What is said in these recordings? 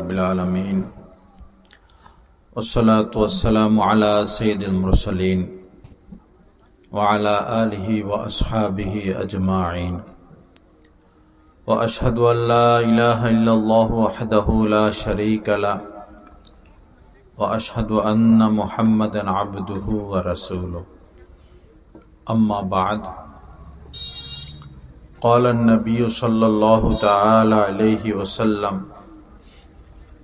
رب العالمين والصلاة والسلام على سيد المرسلين وعلى آله وأصحابه أجمعين وأشهد أن لا إله إلا الله وحده لا شريك له وأشهد أن محمدا عبده ورسوله أما بعد قال النبي صلى الله تعالى عليه وسلم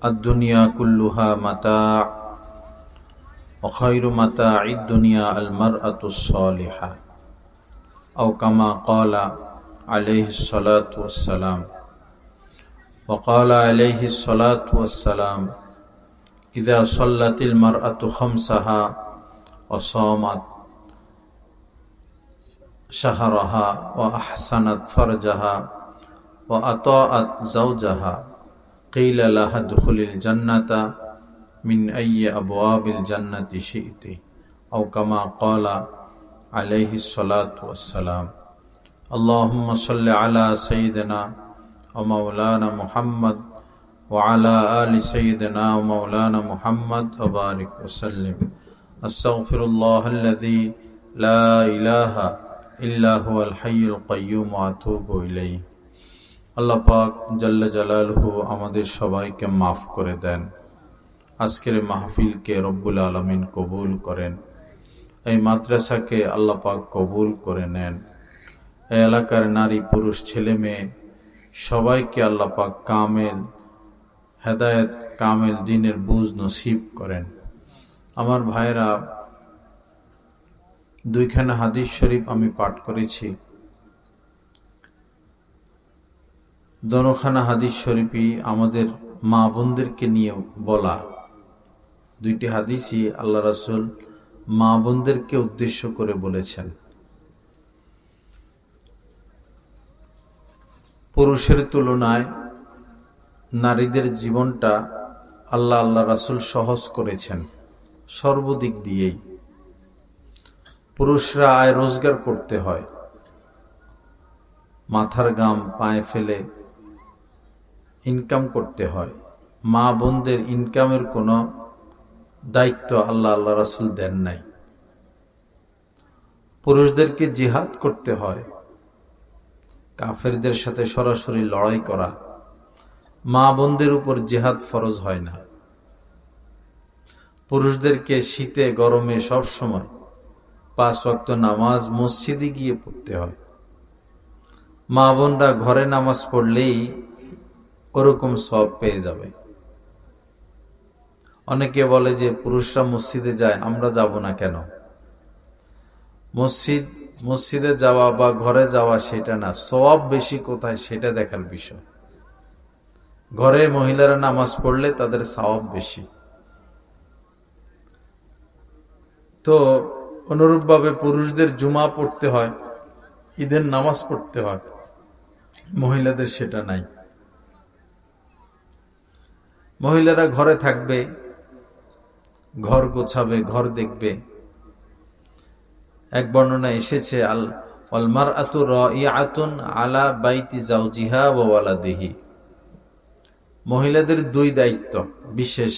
الدنيا كلها متاع وخير متاع الدنيا المرأة الصالحة أو كما قال عليه الصلاة والسلام وقال عليه الصلاة والسلام إذا صلت المرأة خمسها وصامت شهرها وأحسنت فرجها وأطاعت زوجها قيل لها ادخل الجنة من أي أبواب الجنة شئت أو كما قال عليه الصلاة والسلام اللهم صل على سيدنا ومولانا محمد وعلى آل سيدنا ومولانا محمد وبارك وسلم أستغفر الله الذي لا إله إلا هو الحي القيوم وأتوب إليه আল্লাহ পাক জাল্লা জালালহু আমাদের সবাইকে মাফ করে দেন। আজকের মাহফিলকে রব্বুল আলামিন কবুল করেন। এই মাদ্রাসাকে আল্লাহ পাক কবুল করে নেন। এই এলাকার নারী পুরুষ ছেলে মেয়ে সবাইকে আল্লাহ পাক কামেল হেদায়েত কামেল দ্বীনের বুঝ নসিব করেন। আমার ভাইরা, দুইখানা হাদিস শরীফ আমি পাঠ করেছি। দোনোখানা হাদিস শরীফই আমাদের মা বোনদেরকে নিয়ে বলা। দুইটি হাদিসই আল্লাহ রাসূল মা বোনদেরকে উদ্দেশ্য করে বলেছেন। পুরুষের তুলনায় নারীদের জীবনটা আল্লাহ রাসূল সহজ করেছেন সর্বদিক দিয়েই। পুরুষরা আয় রোজগার করতে হয়, মাথার ঘাম পায়ে ফেলে ইনকাম করতে হয়। মা বোনদের ইনকামের কোনো দায়িত্ব আল্লাহ রাসূল দেন নাই। পুরুষদেরকে জিহাদ করতে হয়, কাফেরদের সাথে সরাসরি লড়াই করা। মা বোনদের উপর জিহাদ ফরজ হয় না। পুরুষদেরকে শীতে গরমে সব সময় 5 ওয়াক্ত নামাজ মসজিদে গিয়ে পড়তে হয়। মা বোনরা ঘরে নামাজ পড়লেই ওরকম সওয়াব পেয়ে যাবে। অনেকে বলে যে পুরুষরা মসজিদে যায়, আমরা যাব না কেন? মসজিদে যাওয়া বা ঘরে যাওয়া সেটা না, সওয়াব বেশি কোথায় সেটা দেখার বিষয়। ঘরে মহিলারা নামাজ পড়লে তাদের সওয়াব বেশি। তো অনুরূপভাবে পুরুষদের জুমা পড়তে হয়, ঈদের নামাজ পড়তে হয়, মহিলাদের সেটা নাই। মহিলারা ঘরে থাকবে, ঘর গোছাবে, ঘর দেখবে। এক বর্ণনা এসেছে আল মারআতু রাইআতুন আলা বাইতি যাওজিহা ওয়া ওয়ালাদিহি। মহিলাদের 2 দায়িত্ব বিশেষ।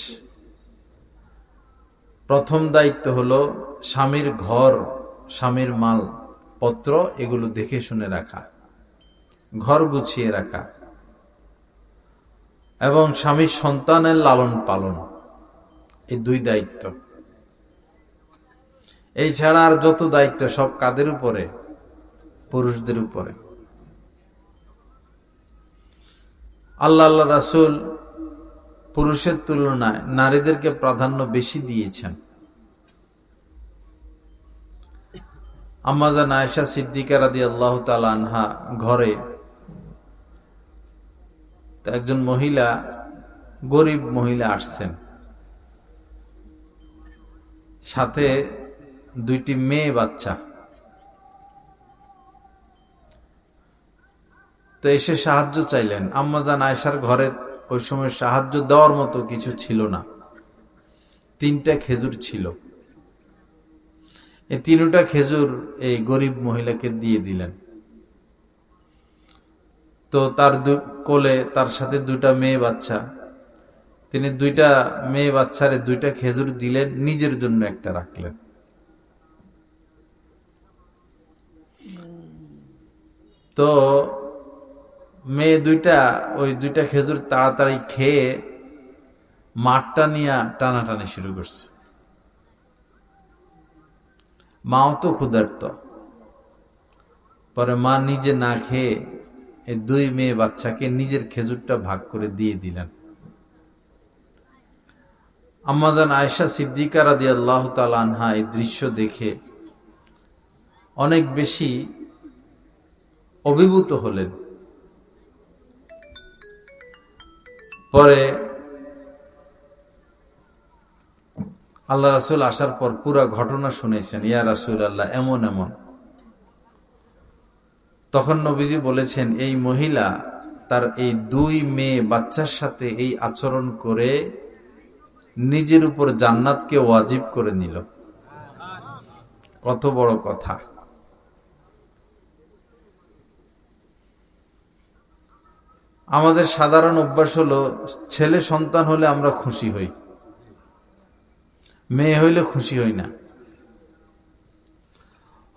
প্রথম দায়িত্ব হলো স্বামীর ঘর, স্বামীর মাল পত্র এগুলো দেখে শুনে রাখা, ঘর গুছিয়ে রাখা, এবং স্বামীর সন্তানের লালন পালন। এই 2 দায়িত্ব। এই ছাড়া আর যত দায়িত্ব সব কাদের উপরে? পুরুষদের উপরে। আল্লাহ রাসূল পুরুষের তুলনায় নারীদেরকে প্রাধান্য বেশি দিয়েছেন। আম্মা জান আয়েশা সিদ্দিকা রাদিয়াল্লাহু তাআলা আনহা ঘরে একজন মহিলা, গরিব মহিলা আসছেন, সাথে 2টি মেয়ে বাচ্চা। তো এসে সাহায্য চাইলেন। আম্মা জান আয়েশার ঘরে ওই সময় সাহায্য দেওয়ার মতো কিছু ছিল না। 3টা খেজুর ছিল। এই 3টা খেজুর এই গরিব মহিলাকে দিয়ে দিলেন। তো তার কোলে তার সাথে 2টা মেয়ে বাচ্চা, তিনি দুইটা মেয়ে বাচ্চারে দুইটা খেজুর দিলেন, নিজের জন্য একটা রাখলেন। তো মেয়ে দুইটা ওই দুইটা খেজুর তাড়াতাড়ি খেয়ে মাঠটা নিয়ে টানাটানি শুরু করছে। মাও তো ক্ষুধার্ত। পরে মা নিজে না খেয়ে এই দুই মেয়ে বাচ্চাকে নিজের খেজুরটা ভাগ করে দিয়ে দিলেন। আম্মাজান আয়েশা সিদ্দিকা রাদিয়াল্লাহু তাআলা আনহা এই দৃশ্য দেখে অনেক বেশি অভিভূত হলেন। পরে আল্লাহ রাসূল আসার পর পুরা ঘটনা শুনেছেন, ইয়া রাসূলুল্লাহ এমন এমন। তখন নবীজি বলেছেন, এই মহিলা তার এই দুই মেয়ে বাচ্চার সাথে এই আচরণ করে নিজের উপর জান্নাতকে ওয়াজিব করে নিল। কত বড় কথা। আমাদের সাধারণ অভ্যাস হলো, ছেলে সন্তান হলে আমরা খুশি হই, মেয়ে হইলে খুশি হই না।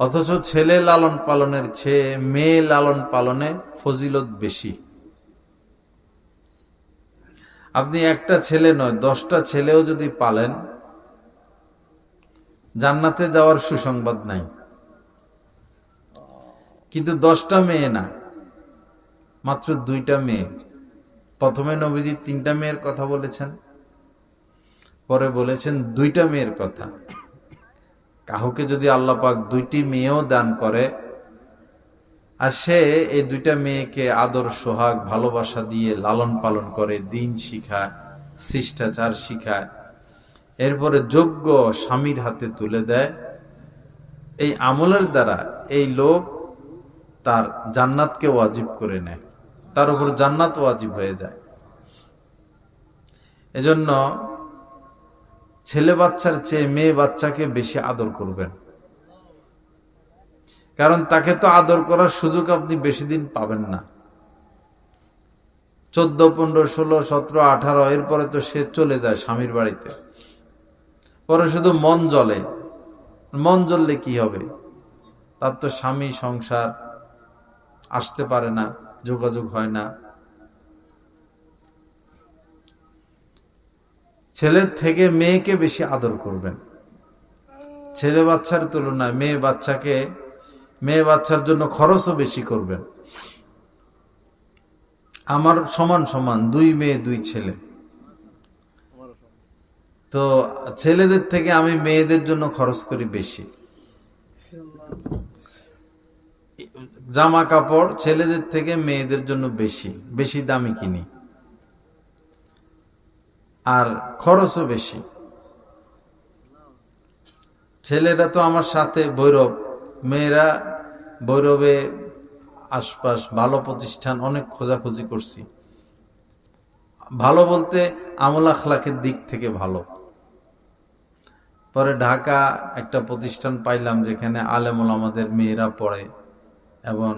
অথচ ছেলে লালন পালনের চেয়ে মেয়ে লালন পালনে ফজিলত বেশি। আপনি একটা ছেলে নয় 10টা ছেলেও যদি পালেন, জান্নাতে যাওয়ার সুসংবাদ নাই। কিন্তু 10টা মেয়ে না, মাত্র 2টা মেয়ে। প্রথমে নবীজি 3টা মেয়ের কথা বলেছেন, পরে বলেছেন 2টা মেয়ের কথা। কাউকে যদি আল্লাহ পাক 2টি মেয়েও দান করে, আর সে এই 2টা মেয়েকে আদর সোহাগ ভালোবাসা দিয়ে লালন পালন করে, দিন শিখায়, শিষ্টাচার শিখায়, এরপরে যোগ্য স্বামীর হাতে তুলে দেয়, এই আমলের দ্বারা এই লোক তার জান্নাতকে ওয়াজিব করে নেয়, তার উপর জান্নাত ওয়াজিব হয়ে যায়। এজন্য ছেলে বাচ্চার চেয়ে মেয়ে বাচ্চাকে বেশি আদর করবেন। কারণ তাকে তো আদর করার সুযোগ আপনি বেশি দিন পাবেন না। 14, 15, 16, 17, 18 এরপরে তো সে চলে যায় স্বামীর বাড়িতে। পরে শুধু মন জ্বলে। মন জ্বললে কি হবে? তার তো স্বামী সংসার আসতে পারে না, যোগাযোগ হয় না। ছেলের থেকে মেয়েকে বেশি আদর করবেন। ছেলে বাচ্চার তুলনায় মেয়ে বাচ্চার জন্য খরচও বেশি করবেন। আমার সমান সমান 2 মেয়ে 2 ছেলে, তো ছেলেদের থেকে আমি মেয়েদের জন্য খরচ করি বেশি। জামা কাপড় ছেলেদের থেকে মেয়েদের জন্য বেশি বেশি দামি কিনি, আর খরচও বেশি। ছেলেরা তো আমার সাথে ভৈরব, মেয়েরা ভৈরবে আশপাশ ভালো প্রতিষ্ঠান অনেক খোঁজাখুঁজি করছি। ভালো বলতে আমল আখলাকের দিক থেকে ভালো। পরে ঢাকা একটা প্রতিষ্ঠান পাইলাম যেখানে আলেম ওলামাদের মেয়েরা পড়ে, এবং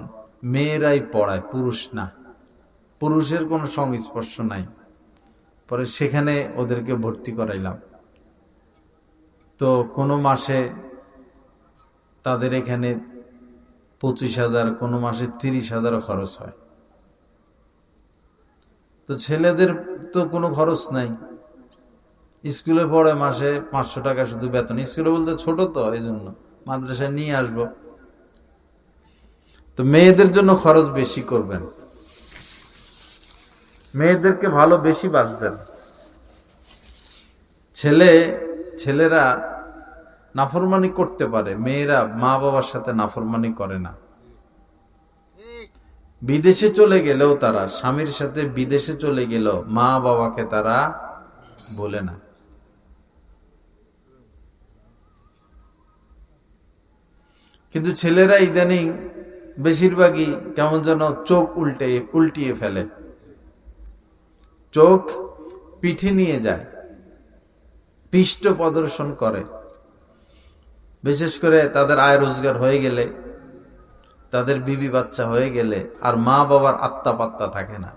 মেয়েরাই পড়ায়, পুরুষ না, পুরুষের কোনো সংস্পর্শ নাই। পরে সেখানে ওদেরকে ভর্তি করাইলাম। তো কোনো মাসে তাদের এখানে 25,000, কোনো মাসে 30,000 খরচ হয়। তো ছেলেদের তো কোনো খরচ নাই, স্কুলে পড়ে, মাসে 500 টাকা শুধু বেতন। স্কুলে বলতে ছোট তো, এই জন্য মাদ্রাসায় নিয়ে আসবো। তো মেয়েদের জন্য খরচ বেশি করবেন, মেয়েদেরকে ভালো বেশি বাসবেন। ছেলেরা নাফরমানি করতে পারে, মেয়েরা মা বাবার সাথে নাফরমানি করে না। বিদেশে চলে গেলেও তারা, স্বামীর সাথে বিদেশে চলে গেলেও মা বাবাকে তারা বলে না। কিন্তু ছেলেরা ইদানিং বেশিরভাগই কেমন যেন চোখ উল্টিয়ে ফেলে, চোখ পিঠে নিয়ে যায়, পৃষ্ঠ প্রদর্শন করে। বিশেষ করে তাদের আয় রোজগার হয়ে গেলে, তাদের বিবি বাচ্চা হয়ে গেলে আর মা বাবার আত্মা পাত্তা থাকে না।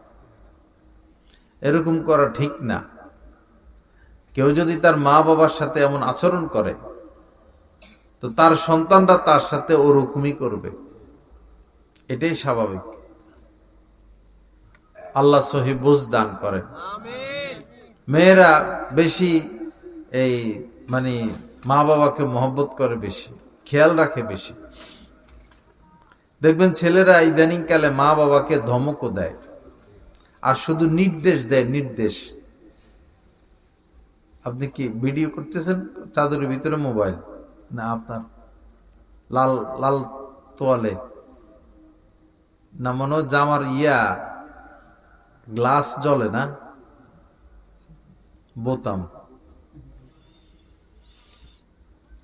এরকম করা ঠিক না। কেউ যদি তার মা বাবার সাথে এমন আচরণ করে তো তার সন্তানরা তার সাথে ওরকমই করবে, এটাই স্বাভাবিক। আল্লাহ সহি বুঝ দান করেন। মেয়েরা বেশি এই মানে মা বাবাকে মহব্বত করে, বেশি খেয়াল রাখে বেশি। দেখবেন ছেলেরা ইদানিং কালে মা বাবাকে ধমকও দেয় আর শুধু নির্দেশ দেয়, নির্দেশ। আপনি কি ভিডিও করতেছেন চাদরের ভিতরে মোবাইল না আপনার লাল লাল তোয়ালে না মনে হয় জামার গ্লাস জ্বলে না, বোতাম।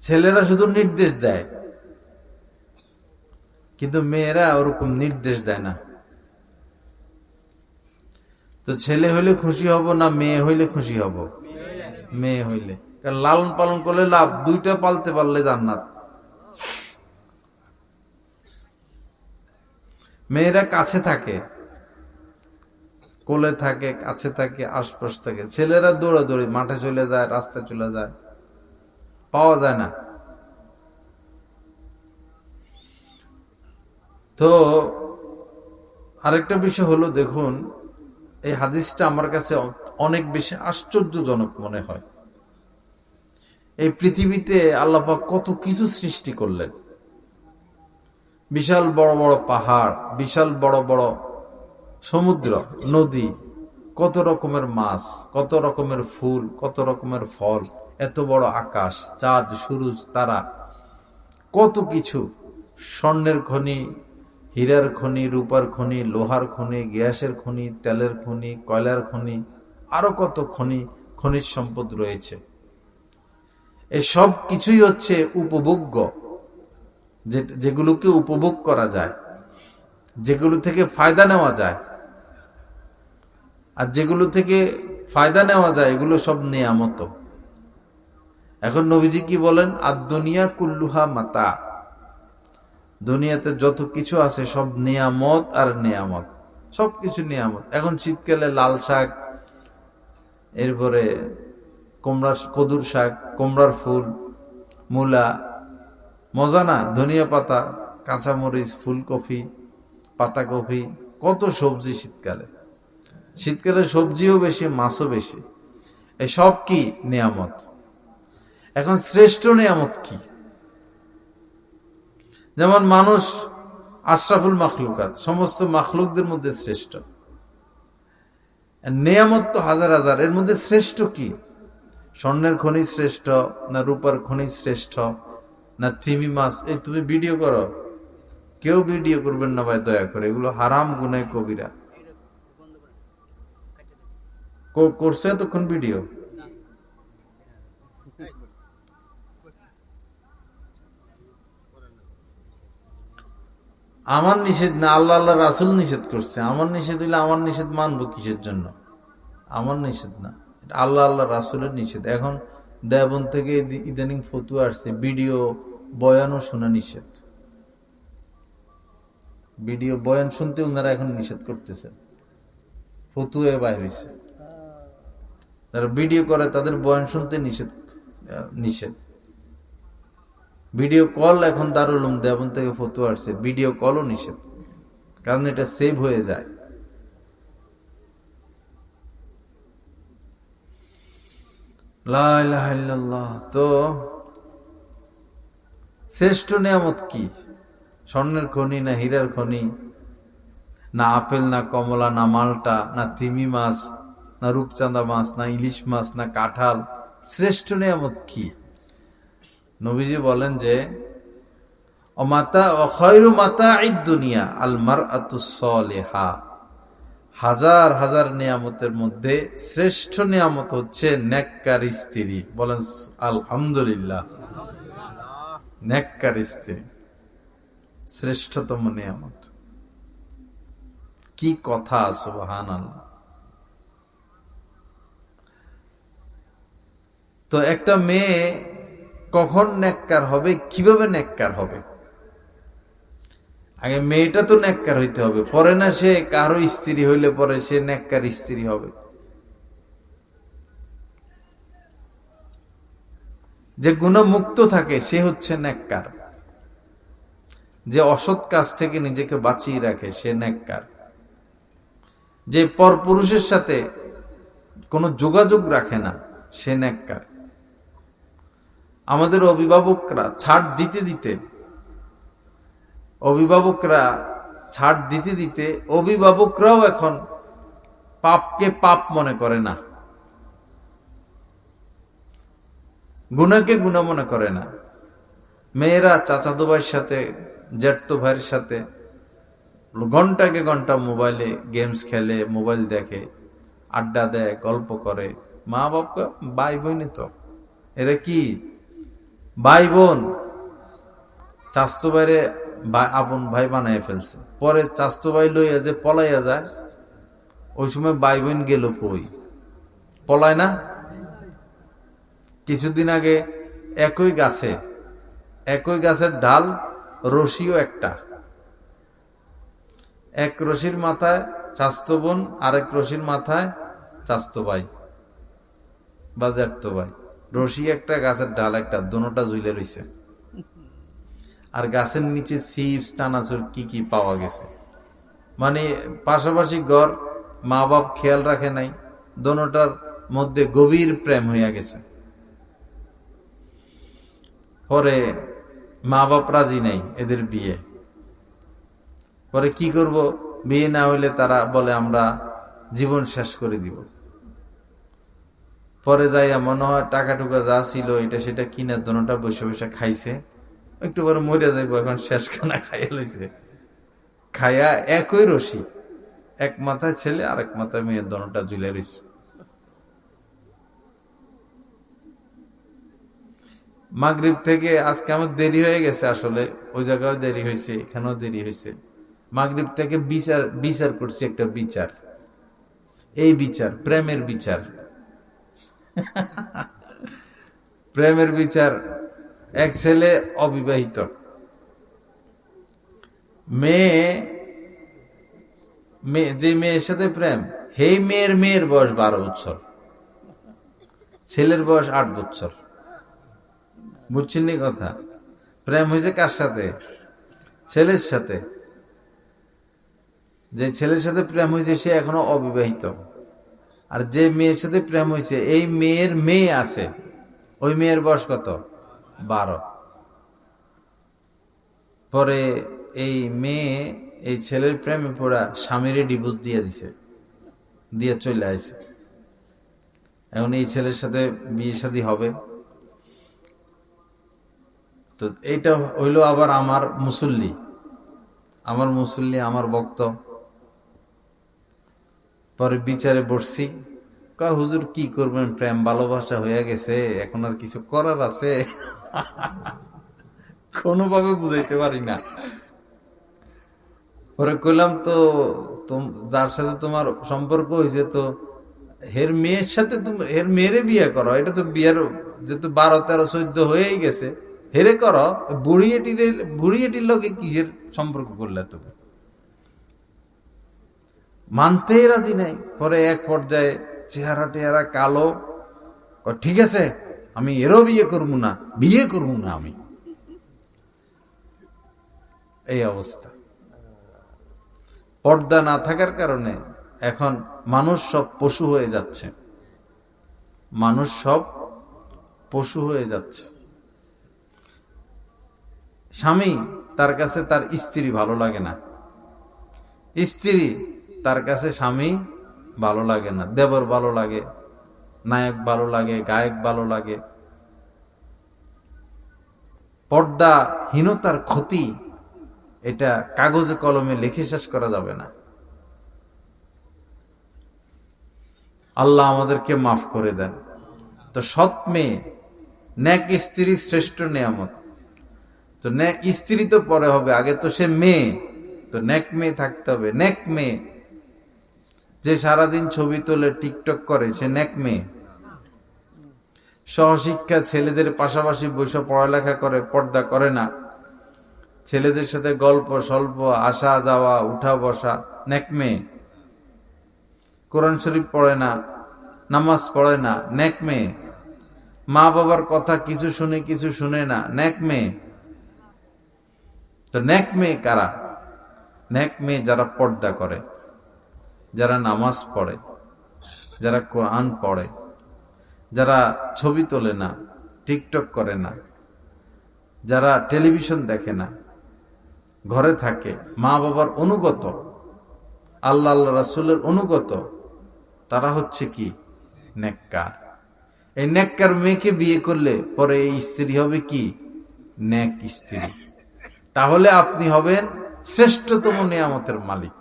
ছেলেরা শুধু নির্দেশ দেয় কিন্তু মেয়েরা ওরকম নির্দেশ দেয় না। তো ছেলে হইলে খুশি হব না মেয়ে হইলে খুশি হব? মেয়ে হইলে, কারণ লালন পালন করলে লাভ, দুইটা পালতে পারলে জান্নাত। মেয়েরা কাছে থাকে, কোলে থাকে, কাছে থাকে, আশপাশ থাকে। ছেলেরা দৌড়াদৌড়ি, মাঠে চলে যায়, রাস্তায় চলে যায়, পাওয়া যায় না। তো আরেকটা বিষয় হলো, দেখুন এই হাদিসটা আমার কাছে অনেক বেশি আশ্চর্যজনক মনে হয়। এই পৃথিবীতে আল্লাহ পাক কত কিছু সৃষ্টি করলেন, বিশাল বড় বড় পাহাড়, বিশাল বড় বড় সমুদ্র, নদী, কত রকমের মাছ, কত রকমের ফুল, কত রকমের ফল, এত বড় আকাশ, চাঁদ, সূরজ, তারা, কত কিছু, স্বর্ণের খনি, হীরার খনি, রূপার খনি, লোহার খনি, গ্যাসের খনি, তেলের খনি, কয়লার খনি, আরো কত খনি, খনিজ সম্পদ রয়েছে। এই সব কিছুই হচ্ছে উপভোগ্য, যেগুলোকে উপভোগ করা যায়, যেগুলো থেকে ফায়দা নেওয়া যায়। আর যেগুলো থেকে ফায়দা নেওয়া যায় এগুলো সব নেয়ামত। এখন নবীজি কি বলেন? আর দুনিয়া কুল্লুহা মাতা, দুনিয়াতে যত কিছু আছে সব নিয়ামত আর নিয়ামত, সবকিছু নিয়ামত। এখন শীতকালে লাল শাক, এরপরে কদুর শাক, কুমড়ার ফুল, মূলা, মজা না? ধনিয়া পাতা, কাঁচামরিচ, ফুলকপি, পাতাকপি, কত সবজি শীতকালে। শীতকালে সবজিও বেশি, মাছও বেশি। এই সব কি? নিয়ামত। এখন শ্রেষ্ঠ নিয়ামত কি? যেমন মানুষ আশরাফুল মাখলুকাত, সমস্ত মাখলুকদের মধ্যে শ্রেষ্ঠ। নিয়ামত তো হাজার হাজার, এর মধ্যে শ্রেষ্ঠ কি? স্বর্ণের খনি শ্রেষ্ঠ না রূপার খনি শ্রেষ্ঠ না তিমি মাছ? এই তুমি ভিডিও করো, কেউ ভিডিও করবেন না ভাই, দয়া করে, এগুলো হারাম গুনাহ কবিরা। করছো এতক্ষণ ভিডিও? আমার নিষেধ না, আল্লাহ আল্লাহ রাসূল নিষেধ করছে। আমার নিষেধ হইলে আমার নিষেধ মানবো কিসের জন্য? আমার নিষেধ না, আল্লাহ আল্লাহ রাসূলের নিষেধ। এখন দেবন থেকে ইদানিং ফতুয়া আসছে, ভিডিও বয়ানও শোনা নিষেধ। ভিডিও বয়ান শুনতে ওনারা এখন নিষেধ করতেছেন, ফতুয়া বাইর হইছে। যারা ভিডিও করে তাদের বয়ান শুনতে নিষেধ। ভিডিও কল এখন দারুল উলুম দেবন থেকে ফতুয়া আসছে, ভিডিও কলও নিষেধ, কারণ এটা সেভ হয়ে যায়। লা ইলাহা ইল্লাল্লাহ। তো শ্রেষ্ঠ নিয়ামত কি? স্বর্ণের খনি না হীরার খনি, না আপেল না কমলা না মালটা না তিমি মাছ না রূপচাঁদা মাছ না ইলিশ মাছ না কাঁঠাল? শ্রেষ্ঠ নিয়ামত কি? নবীজি বলেন যে খায়রু মাতাঈদ দুনিয়া আল মারআতুস সালিহা, হাজার হাজার নিয়ামতের মধ্যে শ্রেষ্ঠ নিয়ামত হচ্ছে নেককার স্ত্রী। বলেন আলহামদুলিল্লাহ। নেককার স্ত্রী শ্রেষ্ঠতম নিয়ামত। কি কথা, সুবহানাল্লাহ। তো একটা মেয়ে কখন নেককার হবে, কিভাবে নেককার হবে? আগে মেয়েটা তো নেককার হইতে হবে, পরে না সে কারো স্ত্রী হইলে পরে সে নেককার স্ত্রী হবে। যে গুণমুক্ত থাকে সে হচ্ছে নেককার। যে অসৎ কাজ থেকে নিজেকে বাঁচিয়ে রাখে সে নেককার। যে পরপুরুষের সাথে কোনো যোগাযোগ রাখে না সে নেককার। আমাদের অভিভাবকরা ছাড় দিতে দিতে অভিভাবকরাও এখন পাপকে পাপ মনে করে না, গুনাহকে গুনাহ মনে করে না। মেয়েরা চাচাতো ভাইয়ের সাথে, জ্যাঠতো ভাইয়ের সাথে ঘন্টাকে ঘন্টা মোবাইলে গেমস খেলে, মোবাইল দেখে, আড্ডা দেয়, গল্প করে। মা বাবা ভাই বোনই তো, এরা কি ভাই বোন? চাচতো ভাইরে আপন ভাই বানায় ফেলছে, পরে চাচতো ভাই লইয়া যে পলাইয়া যায়, ওই সময় ভাই বোন গেল কই? পলায় না? কিছুদিন আগে একই গাছের ডাল, রশিও একটা, এক রশির মাথায় চাচতো বোন, আরেক রশির মাথায় চাচতো ভাই বা জ্যাঠতো ভাই। রশি একটা, গাছের ডাল একটা, দোনোটা ঝুলে রইছে। আর গাছের নিচে চিপস, চানাচুর কি কি পাওয়া গেছে। মানে পাশাপাশি ঘর, মা বাপ খেয়াল রাখে নাই, দোনোটার মধ্যে গভীর প্রেম হইয়া গেছে। পরে মা বাপ রাজি নাই এদের বিয়ে। পরে কি করব? বিয়ে না হইলে তারা বলে আমরা জীবন শেষ করে দিব। পরে যাইয়া মনে হয় টাকা টুকা যা ছিল এটা সেটা কিনে দোনোটা বসে বসে খাইছে, একটু পরে মরে যাইব, এখন শেষ খানা খাইয়া লইছে। খাইয়া একই রশি, এক মাথায় ছেলে আর এক মাথায় মেয়ে, দোনোটা ঝুলে রইছে। মাগরিব থেকে আজকে আমার দেরি হয়ে গেছে, আসলে ওই জায়গায় দেরি হয়েছে, এখানেও দেরি হয়েছে। মাগরিব থেকে বিচার করছি, একটা বিচার, এই বিচার প্রেমের বিচার। প্রেমের বিচার। এক ছেলে অবিবাহিত, যে মেয়ের সাথে প্রেম, সেই মেয়ের বয়স 12 বছর, ছেলের বয়স 8 বছর। বুঝছেন নি কথা? প্রেম হয়েছে কার সাথে? ছেলের সাথে। যে ছেলের সাথে প্রেম হয়েছে সে এখনো অবিবাহিত, আর যে মেয়ের সাথে প্রেম হয়েছে এই মেয়ের মেয়ে আছে, ওই মেয়ের বয়স কত? 12। পরে এই মেয়ে এই ছেলের প্রেমে পড়া স্বামীরে ডিভোর্স দিয়ে দিছে, দিয়ে চলে আসে। এখন এই ছেলের সাথে বিয়ে শাদী হবে। তো এইটা হইল আবার আমার মুসল্লি, আমার ভক্ত। পরে বিচারে বসছি, কয় হুজুর কি করবেন, প্রেম ভালোবাসা হয়ে গেছে, এখন আর কিছু করার আছে? কোনোভাবে বুঝাইতে পারি না। পরে কইলাম, তো যার সাথে তোমার সম্পর্ক হয়েছে, তো হের মেয়ের সাথে হের মেয়েরে বিয়ে করো। এটা তো বিয়ের যেহেতু 12, 13, 14 হয়েই গেছে, হেরে করো। বুড়িয়েটির লোকে কিসের সম্পর্ক করলে তুমি? মানতেই রাজি নাই। পরে এক পর্যায়ে চেহারা টেহারা কালো, ঠিক আছে আমি এরও বিয়ে করবো না আমি। এই অবস্থা। পর্দা না থাকার কারণে এখন মানুষ সব পশু হয়ে যাচ্ছে। স্বামী তার কাছে তার স্ত্রী ভালো লাগে না, স্ত্রী তার কাছে স্বামী ভালো লাগে না। দেবর ভালো লাগে, নায়ক ভালো লাগে, গায়ক ভালো লাগে। পর্দাহীনতার ক্ষতি এটা কাগজে কলমে লিখে শেষ করা যাবে না। আল্লাহ আমাদেরকে মাফ করে দেন। তো সৎ মেয়ে, নেক স্ত্রী শ্রেষ্ঠ নিয়ামত। তো নেক স্ত্রী তো পরে হবে, আগে তো সে মেয়ে, তো নেক মেয়ে থাকতে হবে। নেক মেয়ে যে সারাদিন ছবি তোলে, টিকটক করে, সে নেক মেয়ে। সহশিক্ষা ছেলেদের পাশাপাশি বসে পড়ালেখা করে, পর্দা করে না, ছেলেদের সাথে গল্প স্বল্প, আসা যাওয়া, উঠা বসা, নেক মেয়ে। কোরআন শরীফ পড়ে না, নামাজ পড়ে না, নেক মেয়ে। মা বাবার কথা কিছু শুনে কিছু শুনে না, নেক মেয়ে। তো নেক মেয়ে কারা? নেক মেয়ে যারা পর্দা করে, যারা নামাজ পড়ে, যারা কোরআন পড়ে, যারা ছবি তোলে না, টিকটক করে না, যারা টেলিভিশন দেখে না, ঘরে থাকে, মা বাবার অনুগত, আল্লাহ আল্লাহ রাসূলের অনুগত, তারা হচ্ছে কি? নেককার। এই নেককার মেয়েকে বিয়ে করলে পরে এই স্ত্রী হবে কি? নেক স্ত্রী। তাহলে আপনি হবেন শ্রেষ্ঠতম নিয়ামতের মালিক,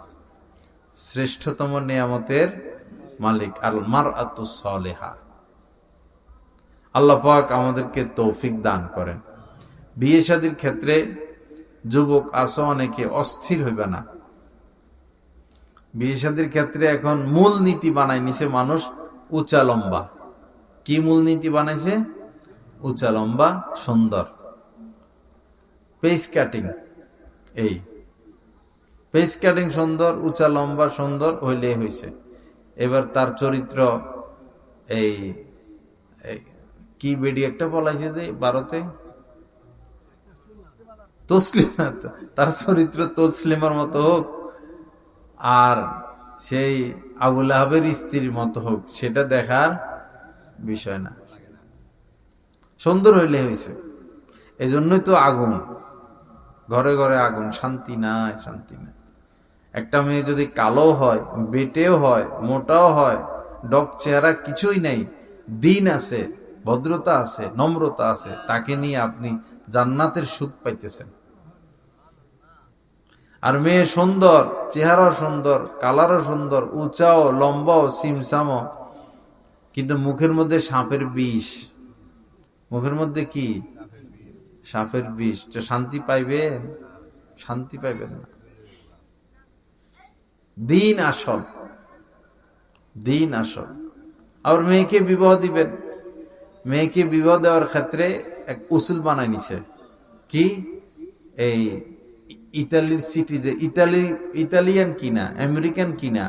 শ্রেষ্ঠতম নিয়ামতের মালিক। আল মারআতুস সালিহা। আল্লাহ পাক আমাদেরকে তৌফিক দান করেন। বিয়ে শাদীর ক্ষেত্রে যুবক আসো অনেকে অস্থির হইবে না। বিয়ে শাদীর ক্ষেত্রে এখন মূল নীতি বানাই নিছে মানুষ উঁচা লম্বা। কি মূল নীতি বানাইছে? উঁচা লম্বা সুন্দর, পেস কাটিং। এই পেস কাটিং সুন্দর, উঁচা লম্বা সুন্দর হইলে হইছে। এবার তার চরিত্র এই কি বেডি একটা বলাইছে যে ভারতে, তসলিমা, তার চরিত্র তসলিমার মতো হোক আর সেই আবুল আহাবের স্ত্রীর মতো হোক, সেটা দেখার বিষয় না, সুন্দর হইলে হয়েছে। এই জন্যই তো আগুন, ঘরে ঘরে আগুন, শান্তি নাই, শান্তি নাই। একটা মেয়ে যদি কালো হয়, বেটেও হয়, মোটাও হয়, ডক চেহারা কিছুই নেই, দিন আছে, ভদ্রতা আছে, নম্রতা আছে, তাকে নিয়ে আপনি জান্নাতের সুখ পাইতেছেন। আর মেয়ে সুন্দর, চেহারা সুন্দর, কালারও সুন্দর, উঁচাও লম্বাও সিমসামও, কিন্তু মুখের মধ্যে সাপের বিষ। মুখের মধ্যে কি? সাপের বিষ। তো শান্তি পাইবেন? শান্তি পাইবেন না। দিন আসল, দিন আসল। আবার মেয়েকে বিবাহ দিবেন, মেয়েকে বিবাহ দেওয়ার ক্ষেত্রে এক উসুল বানাই নিছে। কি? এই ইতালির সিটিজে, ইতালিয়ান কিনা, আমেরিকান কিনা,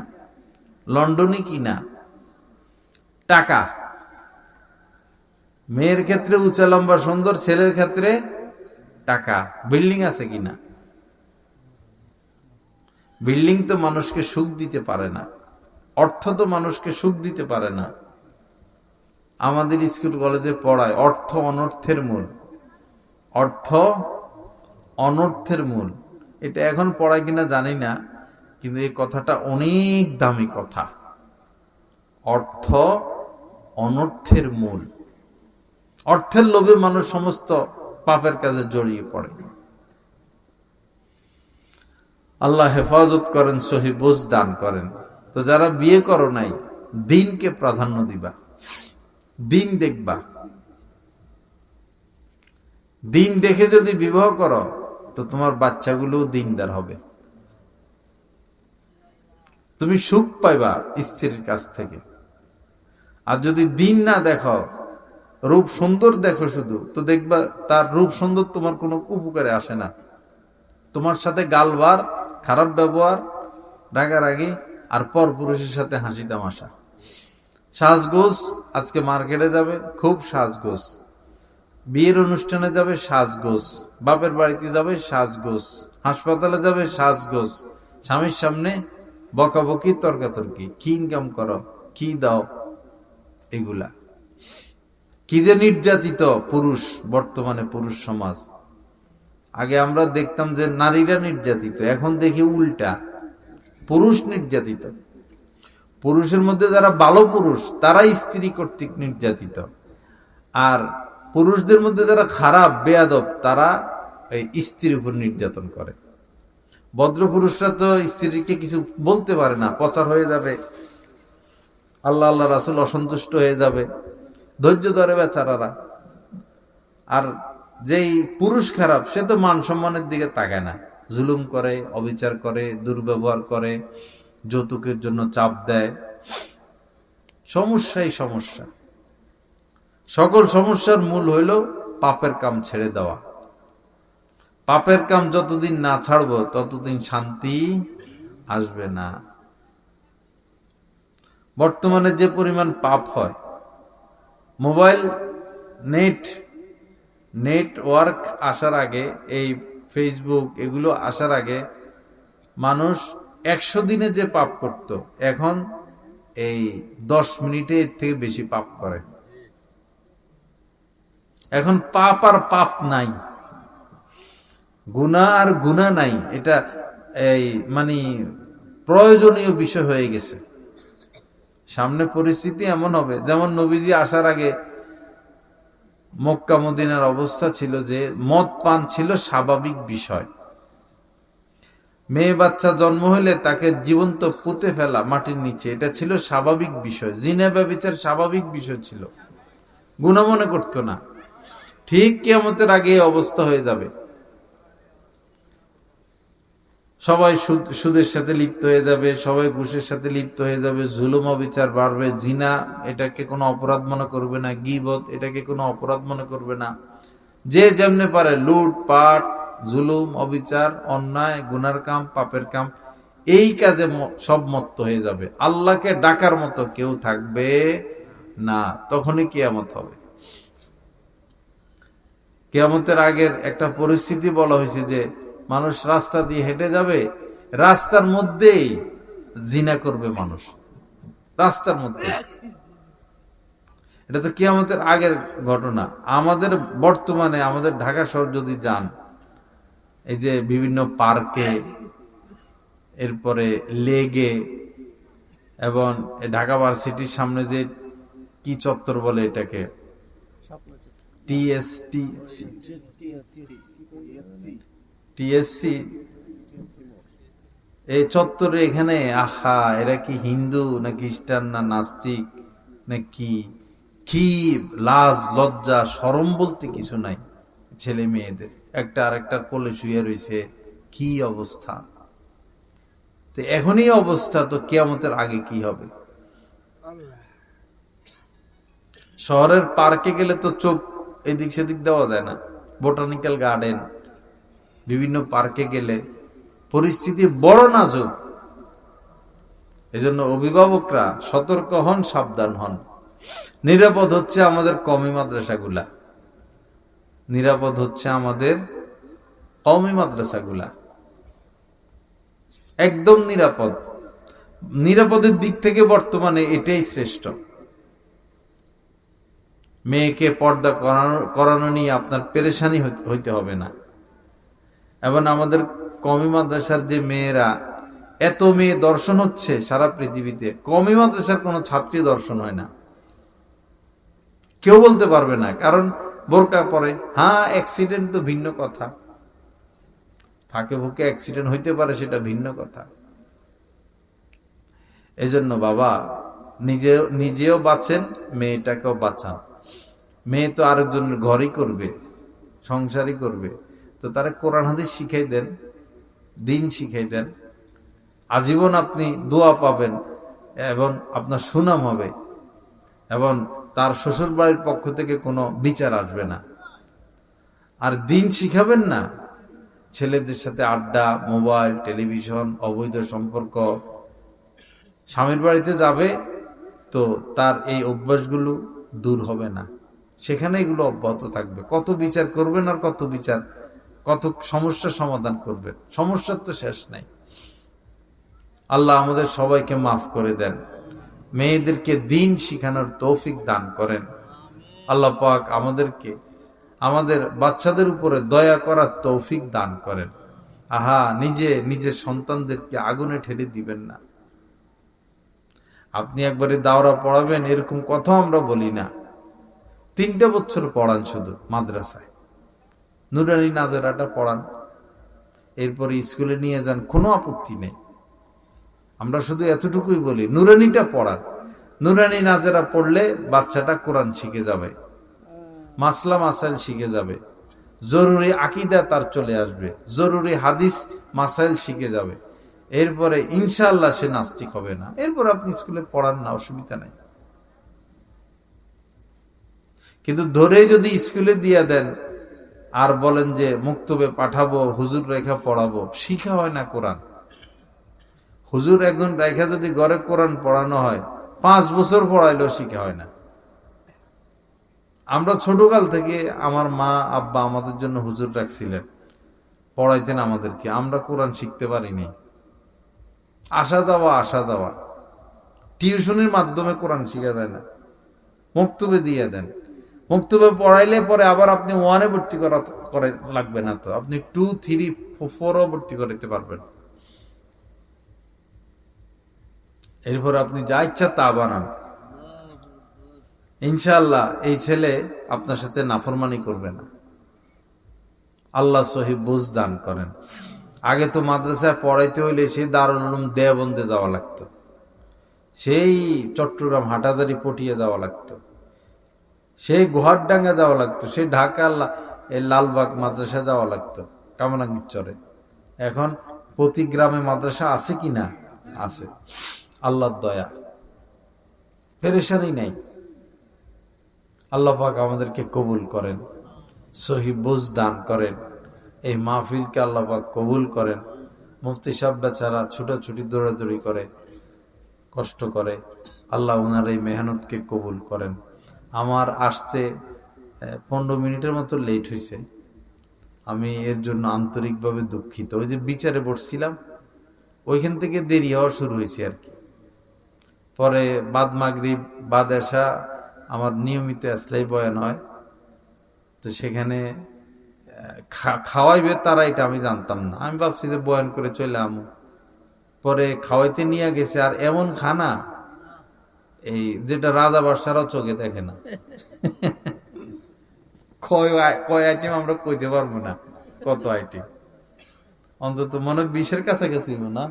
লন্ডনী কিনা, টাকা। মেয়ের ক্ষেত্রে উঁচা লম্বা সুন্দর, ছেলের ক্ষেত্রে টাকা। বিল্ডিং আছে কিনা? বিল্ডিং তো মানুষকে সুখ দিতে পারে না, অর্থ তো মানুষকে সুখ দিতে পারে না। আমাদের স্কুল কলেজে পড়ায় অর্থ অনর্থের মূল, অর্থ অনর্থের মূল। এটা এখন পড়ায় কিনা জানি না, কিন্তু এই কথাটা অনেক দামি কথা। অর্থ অনর্থের মূল। অর্থের লোভে মানুষ সমস্ত পাপের কাজে জড়িয়ে পড়ে। আল্লাহ হেফাজত করেন, সহি বুঝ দান করেন। তো যারা বিয়ে করো নাই, দিনকে প্রাধান্য দিবা, দিন দেখবা। দিন দেখে যদি বিবাহ করো তো তোমার বাচ্চাগুলো দিনদার হবে, তুমি সুখ পাইবা স্ত্রীর কাছ থেকে। আর যদি দিন না দেখো, রূপ সুন্দর দেখো শুধু, তো দেখবা তার রূপ সুন্দর তোমার কোনো উপকারে আসে না। তোমার সাথে গালবার, খারাপ ব্যবহার, রাগারাগি, আর পর পুরুষের সাথে হাসি তামাশা। সাজগোজ, আজকে মার্কেটে যাবে খুব সাজগোজ, বিয়ের অনুষ্ঠানে যাবে সাজগোজ, বাপের বাড়িতে যাবে সাজগোজ, হাসপাতালে যাবে সাজগোজ, স্বামীর সামনে বকাবকি, তর্কাতর্কি, কি ইনকাম করো, কি দাও, এগুলা। কি যে নির্যাতিত পুরুষ, বর্তমানে পুরুষ সমাজ। আগে আমরা দেখতাম যে নারীরা নির্যাতিত, এখন দেখি উল্টা, পুরুষ নির্যাতিত। পুরুষের মধ্যে যারা ভালো পুরুষ, তারা স্ত্রী কর্তৃক নির্যাতিত। আর পুরুষদের মধ্যে যারা খারাপ বেয়াদব, তারা এই স্ত্রীর উপর নির্যাতন করে। ভদ্র পুরুষরা তো স্ত্রীকে কিছু বলতে পারে না, প্রচার হয়ে যাবে, আল্লাহ আল্লাহ রাসূল অসন্তুষ্ট হয়ে যাবে, ধৈর্য ধরে বেচারারা। আর যেই পুরুষ খারাপ, সে তো মান সম্মানের দিকে তাকায় না, জুলুম করে, অবিচার করে, দুর্ব্যবহার করে, যৌতুকের জন্য চাপ দেয়। সমস্যাই সমস্যা। সকল সমস্যার মূল হইল পাপের কাম ছেড়ে দেওয়া। পাপের কাম যতদিন না ছাড়বো ততদিন শান্তি আসবে না। বর্তমানে যে পরিমাণ পাপ হয়, মোবাইল নেটওয়ার্ক আসার আগে, এই ফেসবুক এগুলো আসার আগে মানুষ 100 দিনে যে পাপ করত, এখন এই 10 মিনিটে এর থেকে বেশি পাপ করে। এখন পাপ আর পাপ নাই, গুনাহ আর গুনাহ নাই, এটা এই মানে প্রয়োজনীয় বিষয় হয়ে গেছে। সামনে পরিস্থিতি এমন হবে, যেমন নবীজি আসার আগে মক্কা মদিনার অবস্থা ছিল যে মদ পান ছিল স্বাভাবিক বিষয়। মেয়ে বাচ্চা জন্ম হইলে তাকে জীবন্ত পুঁতে ফেলা মাটির নিচে, এটা ছিল স্বাভাবিক বিষয়। জিনা ব্যভিচার স্বাভাবিক বিষয় ছিল, গুনাহ মনে করতো না। ঠিক কিয়ামতের আগে এই অবস্থা হয়ে যাবে। সবাই সুদের সাথে লিপ্ত হয়ে যাবে, সবাই ঘুষের সাথে লিপ্ত হয়ে যাবে, জুলুম অবিচার বাড়বে, জিনা এটাকে কোনো অপরাধ মনে করবে না, গীবত এটাকে কোনো অপরাধ মনে করবে না। যে যেমনে পারে লুট পাট, জুলুম অবিচার, অন্যায়, গুনার কাম, পাপের কাম, এই কাজে সব মত্ত হয়ে যাবে। আল্লাহকে ডাকার মতো কেউ থাকবে না, তখনই কিয়ামত হবে। কিয়ামতের আগের একটা পরিস্থিতি বলা হয়েছে যে মানুষ রাস্তা দিয়ে হেঁটে যাবে, রাস্তার মধ্যেই জিনা করবে মানুষ, রাস্তার মধ্যে। এটা তো কিয়ামতের আগের ঘটনা। আমাদের বর্তমানে আমাদের ঢাকা শহর যদি যান, এই যে বিভিন্ন পার্কে, এরপরে লেগে, এবং ঢাকা ভার্সিটির সামনে যে কি চত্বর বলে এটাকে, টিএসসি, এই চত্বরে এখানে আহা, এরা কি হিন্দু না খ্রিস্টান না নাস্তিক না কি, কি লাজ লজ্জা শরম বলতে কিছু নাই ছেলে মেয়েদের। একটা আরেকটার কোলে শুয়ে রয়েছে, কি অবস্থা। তো এখনই অবস্থা, তো কিয়ামতের আগে কি হবে। শহরের পার্কে গেলে তো চোখ এদিক সেদিক দেওয়া যায় না। বোটানিক্যাল গার্ডেন, বিভিন্ন পার্কে গেলে পরিস্থিতি বড় নাজুক। এজন্য অভিভাবকরা সতর্ক হন, সাবধান হন। নিরাপদ হচ্ছে আমাদের কওমি মাদ্রাসাগুলা, নিরাপদ হচ্ছে আমাদের কওমি মাদ্রাসাগুলা, একদম নিরাপদ। নিরাপদের দিক থেকে বর্তমানে এটাই শ্রেষ্ঠ। মেয়েকে পর্দা করানো নিয়ে আপনার পেরেশানি হইতে হবে না। এবং আমাদের কওমি মাদ্রাসার যে মেয়েরা, এত মেয়ে দর্শন হচ্ছে সারা পৃথিবীতে, কওমি মাদ্রাসার কোনো ছাত্রী দর্শন হয় না, কেউ বলতে পারবে না, কারণ বোরকা পরে। হ্যাঁ, অ্যাক্সিডেন্ট তো ভিন্ন কথা, ফাঁকে ফুঁকে অ্যাক্সিডেন্ট হইতে পারে, সেটা ভিন্ন কথা। এজন্য বাবা নিজেও বাঁচেন, মেয়েটাকেও বাঁচান। মেয়ে তো আরেকজনের ঘরই করবে, সংসারই করবে, তো তারা কোরআন হাদিস শিখাই দেন, দিন শিখাই দেন। আজীবন আপনি দোয়া পাবেন এবং আপনার সুনাম হবে, এবং তার শ্বশুর বাড়ির পক্ষ থেকে কোনো বিচার আসবে না। আর দিন শিখাবেন না, ছেলেদের সাথে আড্ডা, মোবাইল, টেলিভিশন, অবৈধ সম্পর্ক, স্বামীর বাড়িতে যাবে তো তার এই অভ্যাসগুলো দূর হবে না, সেখানে এগুলো অব্যাহত থাকবে। কত বিচার করবেন আর কত সমস্যার সমাধান করবেন, সমস্যার তো শেষ নাই। আল্লাহ আমাদের সবাইকে মাফ করে দেন, মেয়েদেরকে দিন শিখানোর তৌফিক দান করেন। আল্লাহ পাক আমাদেরকে আমাদের বাচ্চাদের উপরে দয়া করার তৌফিক দান করেন। আহা, নিজের সন্তানদেরকে আগুনে ঠেলে দিবেন না। আপনি একবারে দাওরা পড়াবেন এরকম কথা আমরা বলি না। 3টা বছর পড়ান শুধু মাদ্রাসায়, নুরানি নাজেরাটা পড়ান, এরপরে স্কুলে নিয়ে যান, কোনো আপত্তি নেই। আমরা শুধু এতটুকুই বলি, নুরানিটা পড়ান। নুরানি নাজেরা পড়লে বাচ্চাটা কোরআন শিখে যাবে, মাসলা মাসাইল শিখে যাবে, জরুরি আকীদা তার চলে আসবে, জরুরি হাদিস মাসাইল শিখে যাবে। এরপরে ইনশাআল্লাহ সে নাস্তিক হবে না। এরপর আপনি স্কুলে পড়ান না, অসুবিধা নাই। কিন্তু ধরে যদি স্কুলে দিয়ে দেন আর বলেন যে মুক্তবে পাঠাবো, হুজুর রেখা পড়াবো, শিখা হয় না কোরআন। হুজুর একজন রেখা যদি ঘরে কোরআন পড়ানো হয়, 5 বছর পড়াইলেও শিখা হয় না। আমরা ছোটকাল থেকে আমার মা আব্বা আমাদের জন্য হুজুর রাখছিলেন, পড়াইতেন আমাদেরকে, আমরা কোরআন শিখতে পারিনি। আসা যাওয়া টিউশনের মাধ্যমে কোরআন শিখা যায় না, মক্তবে দিয়ে দেন। মক্তবে পড়াইলে পরে আবার আপনি 1-এ ভর্তি করে লাগবে না, তো আপনি 2, 3, 4ও ভর্তি করাইতে পারবেন। এরপর আপনি যা ইচ্ছা তা বানান। ইনশাআল্লাহ এই ছেলে আপনার সাথে নাফরমানি করবে না। আল্লাহ সহি বুঝ দান করেন। আগে তো মাদ্রাসায় পড়াইতে হইলে সেই দারুল উলুম দেওবন্দে যাওয়া লাগতো, সেই চট্টগ্রাম হাটাজারি পটিয়ে যাওয়া লাগতো, সেই গোহারডাঙ্গা যাওয়া লাগতো, সেই ঢাকা এই লালবাগ মাদ্রাসা যাওয়া লাগতো, কামরাঙ্গীর চরে। এখন প্রতি গ্রামে মাদ্রাসা আছে কি না? আছে। আল্লাহর দয়া, পেরেশানি নাই। আল্লাহ পাক আমাদেরকে কবুল করেন, সহি বুঝ দান করেন। এই মাহফিলকে আল্লাহ পাক কবুল করেন। মুফতি সাহেব বেচারা ছুটাছুটি দৌড়াদৌড়ি করে, কষ্ট করে, আল্লাহ ওনার এই মেহনতকে কবুল করেন। আমার আসতে 15 মিনিটের মতো লেট হয়েছে, আমি এর জন্য আন্তরিকভাবে দুঃখিত। ওই যে বিচারে বসছিলাম, ওইখান থেকে দেরি হওয়া শুরু হয়েছে আর কি। পরে বাদ মাগরিব বাদ এশা আমার নিয়মিত আসলেই বয়ান হয়, তো সেখানে খাওয়াইবে তারা, এটা আমি জানতাম না। আমি ভাবছি যে বয়ান করে চলে আমু, পরে খাওয়াইতে নিয়ে গেছে, আর এমন খানা এই যেটা রাজা বাদশারাও চোখে দেখে না। কয় আইটেম আমরা কইতে পারবো না, কত আইটেম, অন্তত মনে 20-এর কাছাকাছি না?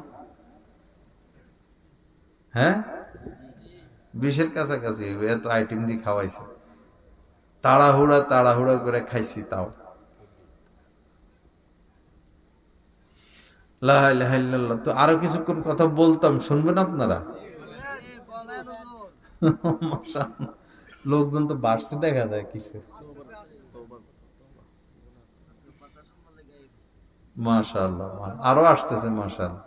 হ্যাঁ, 20-এর কাছাকাছি এত আইটেম দিয়ে খাওয়াইছে। তাড়াহুড়া করে খাইছি। তাও লা ইলাহা ইল্লাল্লাহ। তো আরো কিছুক্ষণ কথা বলতাম, শুনবেন আপনারা? লোকজন তো বাড়ছে দেখা যায় কিছু। মাশাআল্লাহ, আরো আসতেছে মাশাআল্লাহ।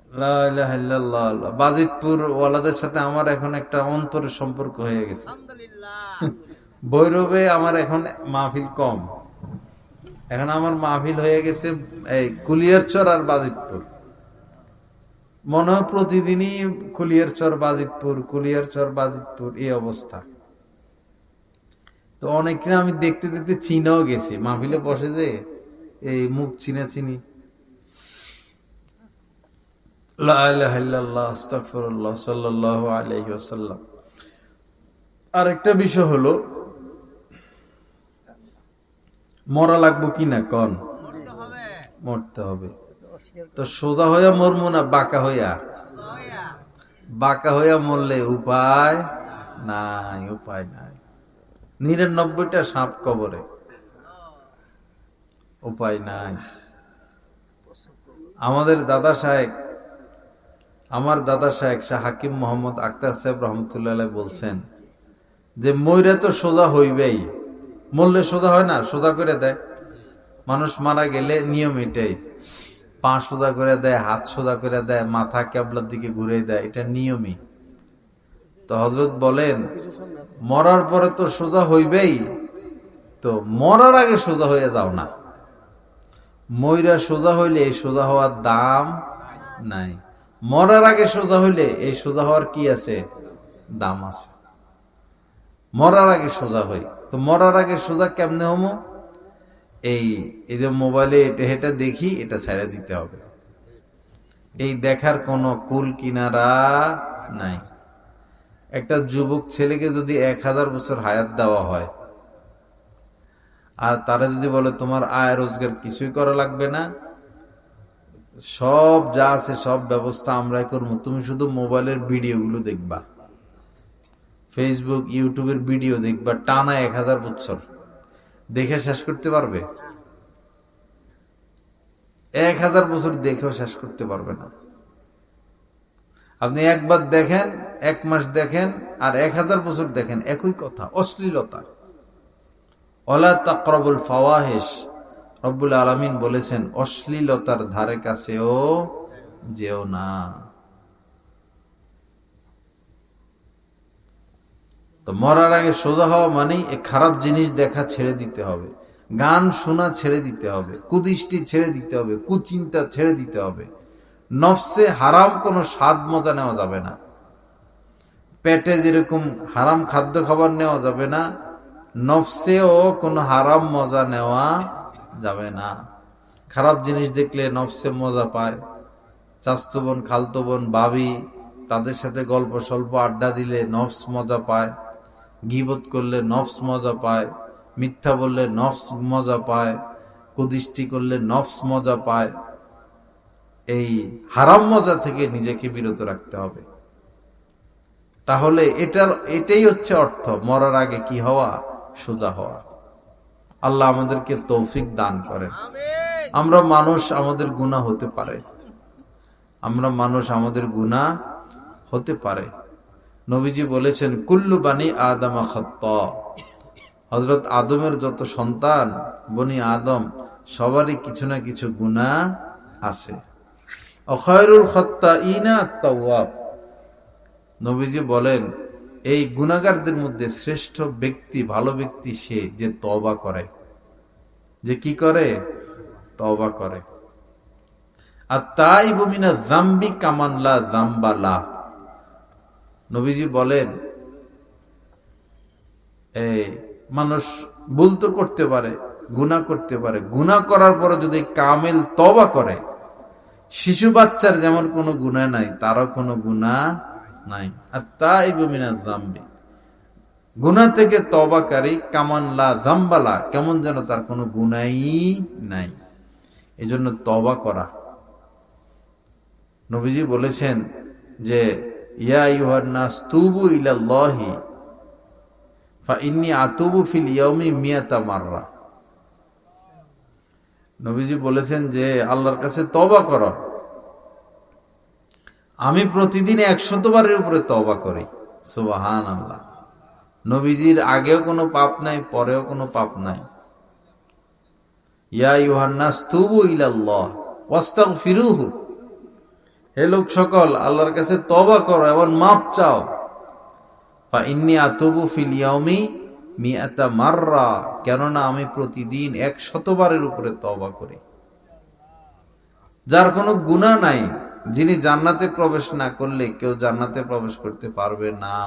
লা ইলাহা ইল্লাল্লাহ। বাজিতপুর ওয়ালাদের সাথে আমার এখন একটা অন্তরের সম্পর্ক হয়ে গেছে। ভৈরবে আমার এখন মাহফিল কম, এখন আমার মাহফিল হয়ে গেছে এই কুলিয়ারচর আর বাজিতপুর। মনে হয় প্রতিদিনই কুলিয়ারচর বাজিতপুর এই অবস্থা। তো অনেকে আমি দেখতে দেখতে চিনাও গেছি, মাহফিলে বসে যে এই মুখ চিনি। লা ইলাহা ইল্লাল্লাহ, আস্তাগফিরুল্লাহ, সাল্লাল্লাহু আলাইহি ওয়াসাল্লাম। আরেকটা বিষয় হলো, মরা লাগবো কিনা কন? মরতে হবে। তো সোজা হইয়া মরমু না বাঁকা হইয়া? বাঁকা হইয়া মরলে উপায় নাই। 99টা সাপ কবরে, উপায় নাই। আমার দাদা সাহেব শাহ হাকিম মোহাম্মদ আক্তার সাহেব রহমতুল্লাহ বলছেন যে মইরা তো সোজা হইবেই, মরলে সোজা হয় না, সোজা করে দেয়। মানুষ মারা গেলে নিয়ম এটাই, পা সোজা করে দেয়, হাত সোজা করে দেয়, মাথা কেবলার দিকে ঘুরে দেয়, এটা নিয়মই। তো হযরত বলেন মরার পরে তো সোজা হইবেই, তো মরার আগে সোজা হয়ে যাও না। মইরা সোজা হইলে এই সোজা হওয়ার দাম নাই, মরার আগে সোজা হইলে এই সোজা হওয়ার কি আছে? দাম আছে। মরার আগে সোজা হই, তো মরার আগে সোজা কেমনে হমো? এই যে মোবাইলে এটা হেটা দেখি, এটা ছেড়ে দিতে হবে। এই দেখার কোনো কুল কিনারা নাই। একটা যুবক ছেলেকে যদি 1000 বছর হায়াত দেওয়া হয়, আর তারা যদি বলে তোমার আয় রোজগার কিছুই করা লাগবে না, সব যা আছে সব ব্যবস্থা আমরাই করবো, তুমি শুধু মোবাইলের ভিডিওগুলো দেখবা, ফেসবুক ইউটিউবের ভিডিও দেখবা, টানা 1000 বছর দেখে শেষ করতে পারবে? 1000 বছর দেখেও শেষ করতে পারবে না। আপনি একবার দেখেন, 1 মাস দেখেন, আর 1000 বছর দেখেন, একই কথা, অশ্লীলতা। ওয়ালা তাকরাবুল ফাওয়াহিশ, রব্বুল আলামিন বলেছেন অশ্লীলতার ধারে কাছেও যেও না। তো মরার আগে সোজা হওয়া মানে এই খারাপ জিনিস দেখা ছেড়ে দিতে হবে, গান শোনা ছেড়ে দিতে হবে, কুদৃষ্টি ছেড়ে দিতে হবে, কুচিন্তা ছেড়ে দিতে হবে। নফসে হারাম কোনো স্বাদ মজা নেওয়া যাবে না। পেটে যেরকম হারাম খাদ্য খাবার নেওয়া যাবে না, নফসেও কোনো হারাম মজা নেওয়া যাবে না। খারাপ জিনিস দেখলে নফসে মজা পায়। চাচতো বোন, খালতো বোন, ভাবি, তাদের সাথে গল্প স্বল্প আড্ডা দিলে নফস মজা পায়। গীবত করলে নফস মজা পায়, মিথ্যা বললে নফস মজা পায়, কুদৃষ্টি করলে নফস মজা পায়। এই হারাম মজা থেকে নিজেকে বিরত রাখতে হবে। তাহলে এটাই হচ্ছে অর্থ, মরার আগে কি হওয়া, সোজা হওয়া। আল্লাহ আমাদেরকে তৌফিক দান করেন। আমরা মানুষ, আমাদের গুনাহ হতে পারে, আমরা মানুষ, আমাদের গুনাহ হতে পারে। নবীজি বলেছেন কুল্লু বানি আদম খাত্তা, হযরত আদমের যত সন্তান বনি আদম সবারই কিছু না কিছু গুনাহ আছে। খায়রুল খাত্তাইনা আত-তাওয়াব, নবীজি বলেন এই গুনাহগারদের মধ্যে শ্রেষ্ঠ ব্যক্তি, ভালো ব্যক্তি সে যে তওবা করে, যে কি করে, তওবা করে। আত-তাইবু মিনায যামবি কামান লা যামবা লা, নবীজি বলেন এই মানুষ ভুল তো করতে পারে, গুনাহ করতে পারে, গুনাহ করার পরে যদি কামেল তওবা করে, শিশু বাচ্চার যেমন কোনো গুনাহ নাই, তারও কোনো গুনাহ নাই। আত-তাইবু মিনায যামবি, গুনাহ থেকে তওবাকারী কামান লা যামবা লা, কেমন যেন তার কোনো গুনাহই নাই। এজন্য তওবা করা। নবীজি বলেছেন যে ইয়া আইয়ুহান নাস তুবু ইলাল্লাহি ফা ইন্নী আতুবু ফিল ইয়াউমি মিয়াতা মাররা, নবীজি বলেছেন যে আল্লাহর কাছে তওবা করো, আমি প্রতিদিন 100 বারের উপরে তওবা করি। সুবহানাল্লাহ। নবীজির আগেও কোনো পাপ নাই, পরেও কোনো পাপ নাই। ইয়া আইয়ুহান নাস তুবু ইলাল্লাহ ওয়াস্তাগফিরুহু, হে লোক সকল আল্লাহর কাছে তওবা করো এবং মাপ চাও। ফা ইন্নী আতুবু ফিল ইয়াউমি মিয়াতা মাররা, কেননা আমি প্রতিদিন 100 বারের উপরে তওবা করি। যার কোনো গুনাহ নাই, যিনি জান্নাতে প্রবেশ না করলে কেউ জান্নাতে প্রবেশ করতে পারবে না,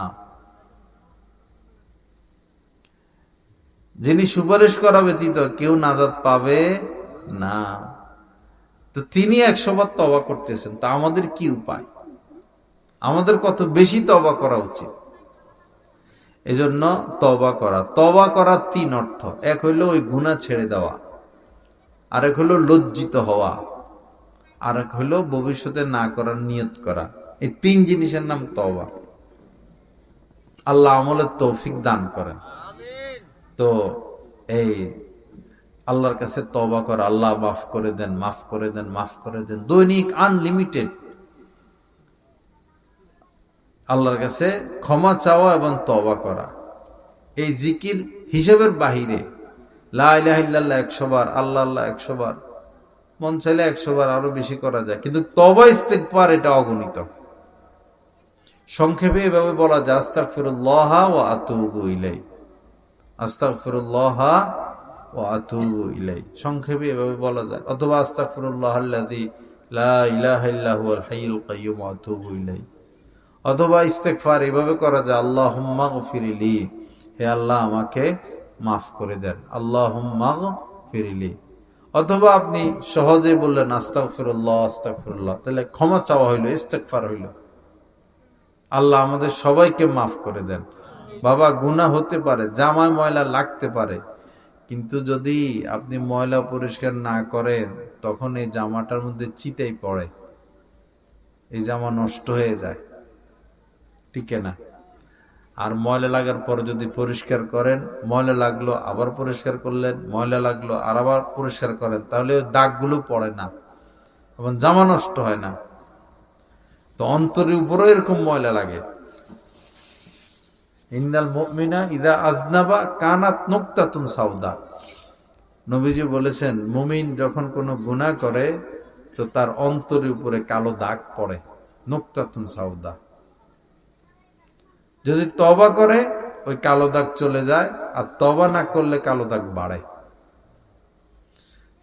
যিনি সুপারিশ করা ব্যতীত কেউ নাজাত পাবে না, তো তিনি 100 বার তওবা করতেছেন। তা আমাদের কি উপায়? আমাদের কত বেশি তওবা করা উচিত। এজন্য তওবা করা। তওবা করার 3 অর্থ, এক হইল ওই গুনাহ ছেড়ে দেওয়া, আরেক হইল লজ্জিত হওয়া, আরেক হইল ভবিষ্যতে না করার নিয়ত করা। এই 3 জিনিসের নাম তওবা। আল্লাহ আমলের তৌফিক দান করেন। তো এই আল্লাহর কাছে তওবা করা, আল্লাহ মাফ করে দেন, মাফ করে দেন, মাফ করে দেন, দৈনিক আনলিমিটেড আল্লাহর কাছে ক্ষমা চাওয়া এবং তওবা করা। এই জিকির হিসাবের বাহিরে লা ইলাহা ইল্লাল্লাহ 100 বার, আল্লাহ আল্লাহ 100 বার, মন চাইলে 100 বার আরো বেশি করা যায়, কিন্তু তওবা ইস্তিগফার এটা অগণিত। সংক্ষেপে এভাবে বলা যায় আস্তাগফিরুল্লাহ ওয়া আতুবু ইলাইহি, আস্তাগফিরুল্লাহ ওয়া আতুবু ইলাইহি, সংক্ষেপে এভাবে বলা যায়। অথবা আস্তাগফিরুল্লাহাল্লাযী লা ইলাহা ইল্লা হুয়াল হাইয়ুল কাইয়্যুম ওয়া আতুবু ইলাইহি। অথবা ইস্তিগফার এভাবে করা যায় আল্লাহুম্মা গফিরলি, হে আল্লাহ আমাকে মাফ করে দেন, আল্লাহুম্মা গফিরলি। অথবা আপনি সহজে বললেন আস্তাগফিরুল্লাহ আস্তাগফিরুল্লাহ, তাহলে ক্ষমা চাওয়া হইল, ইস্তিগফার হইল। আল্লাহ আমাদের সবাইকে মাফ করে দেন। বাবা, গুনাহ হতে পারে, জামায় ময়লা লাগতে পারে, কিন্তু যদি আপনি ময়লা পরিষ্কার না করেন তখন এই জামাটার মধ্যে চিতাই পড়ে, এই জামা নষ্ট হয়ে যায়, ঠিক না? আর ময়লা লাগার পর যদি পরিষ্কার করেন, ময়লা লাগলো আবার পরিষ্কার করলেন, ময়লা লাগলো আর আবার পরিষ্কার করেন, তাহলে ওই দাগগুলো পড়ে না এবং জামা নষ্ট হয় না। তো অন্তরের উপরও এরকম ময়লা লাগে। ইন্নাল মুমিনা ইযা আযনাবা কানাত নুকতাতুন সাউদা, নবীজি বলেছেন মুমিন যখন কোনো গুনাহ করে তো তার অন্তরের উপরে কালো দাগ পড়ে, নুকতাতুন সাউদা। যদি তওবা করে ওই কালো দাগ চলে যায়, আর তওবা না করলে কালো দাগ বাড়ে।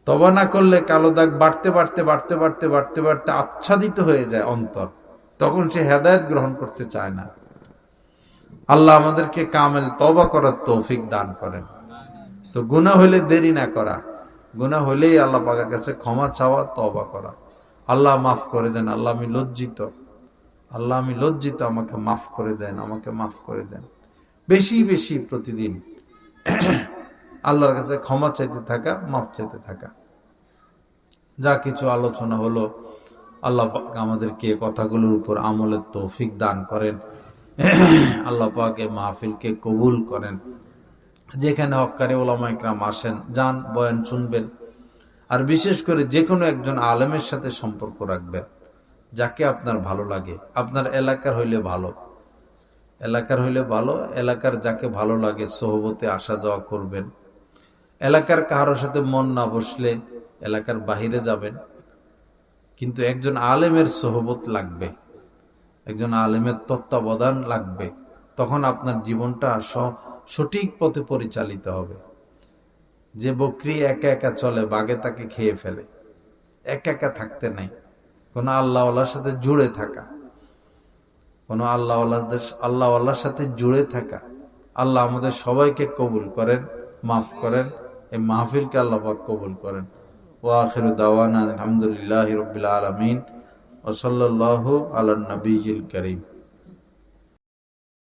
তওবা না করলে কালো দাগ বাড়তে বাড়তে বাড়তে বাড়তে বাড়তে বাড়তে আচ্ছাদিত হয়ে যায় অন্তর, তখন সে হেদায়েত গ্রহণ করতে চায় না। আল্লাহ আমাদেরকে কামেল তওবা করার তৌফিক দান করেন। তো গুনাহ হইলে দেরি না করা, গুনাহ হইলেই আল্লাহ পাকের কাছে ক্ষমা চাওয়া, তওবা করা। আল্লাহ মাফ করে দেন, আল্লাহ আমি লজ্জিত, আল্লাহ আমি লজ্জিত, আমাকে মাফ করে দেন, আমাকে মাফ করে দেন। বেশি বেশি প্রতিদিন আল্লাহর কাছে ক্ষমা চাইতে থাকা, মাফ চাইতে থাকা। যা কিছু আলোচনা হলো, আল্লাহ পাক আমাদেরকে কথাগুলোর উপর আমলের তৌফিক দান করেন। আল্লাহ পাক এই মাহফিলকে কবুল করেন। যেখানে হক্কানি উলামা ইকরাম আসেন, যান, বয়ান শুনবেন। আর বিশেষ করে যে কোনো একজন আলেমের সাথে সম্পর্ক রাখবেন, যাকে আপনার ভালো লাগে। আপনার এলাকার হইলে ভালো, এলাকার হইলে ভালো, এলাকার যাকে ভালো লাগে সোহবতে আসা যাওয়া করবেন। এলাকার কারোর সাথে মন না বসলে এলাকার বাহিরে যাবেন, কিন্তু একজন আলেমের সোহবত লাগবে, একজন আলেমের তত্ত্বাবধান লাগবে। তখন আপনার জীবনটা সঠিক পথে পরিচালিত হবে। যে বকরি একা একা চলে, বাঘে তাকে খেয়ে ফেলে। একা একা থাকতে নাই, কোন আল্লাহওয়ালার সাথে জুড়ে থাকা, কোন আল্লাহওয়ালার সাথে জুড়ে থাকা। আল্লাহ আমাদের সবাইকে কবুল করেন, মাফ করেন। এই মাহফিলকে আল্লাহ পাক কবুল করেন। ওয়া আখিরু দাওয়ানা আলহামদুলিল্লাহি রাব্বিল আলামিন ওয়া সাল্লাল্লাহু আলা নবিয়িল কারীম।